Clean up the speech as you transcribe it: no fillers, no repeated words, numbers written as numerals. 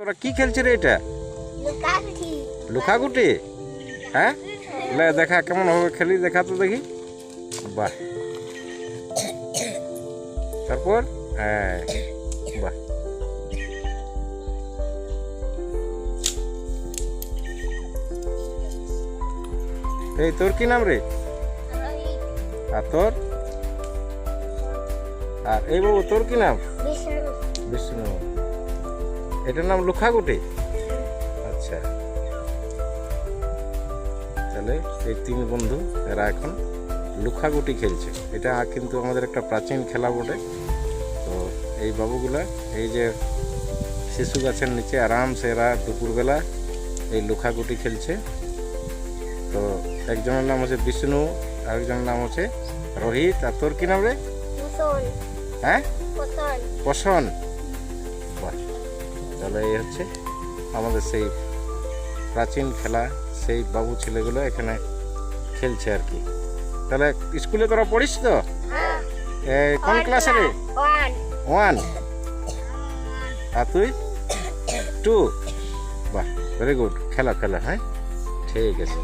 তোরা কি খেলছিস রে? এটা লুকাগুটি। হ্যাঁ, লে দেখা কেমন হবে খেলি, দেখা তো দেখি। বাহ, তারপর হ্যাঁ, বাহ। এই তোর কি নাম রে? আর তোর? আর এই বাবু তোর কি নাম? বিষ্ণু। এটার নাম লুকাগুটি। আচ্ছা, তাহলে এই তিন বন্ধু এরা এখন লুকাগুটি খেলছে। এটা কিন্তু আমাদের একটা প্রাচীন খেলা বটে। তো এই বাবুগুলা এই যে শিশু গাছের নিচে আরামসে এরা দুপুরবেলা এই লুকাগুটি খেলছে। তো একজনের নাম হচ্ছে বিষ্ণু, আরেকজনের নাম হচ্ছে রোহিত। আর তোর কি নাম রে? হ্যাঁ, পশন। বাহ, তাহলে এই হচ্ছে আমাদের সেই প্রাচীন খেলা। সেই বাবু ছেলেগুলো এখানে খেলছে আর কি। তাহলে স্কুলে তোরা পড়িস তো? কোন ক্লাসে রে? 1। আর তুই 2? বাহ, ভেরি গুড। খেলা খেলা। হ্যাঁ, ঠিক আছে।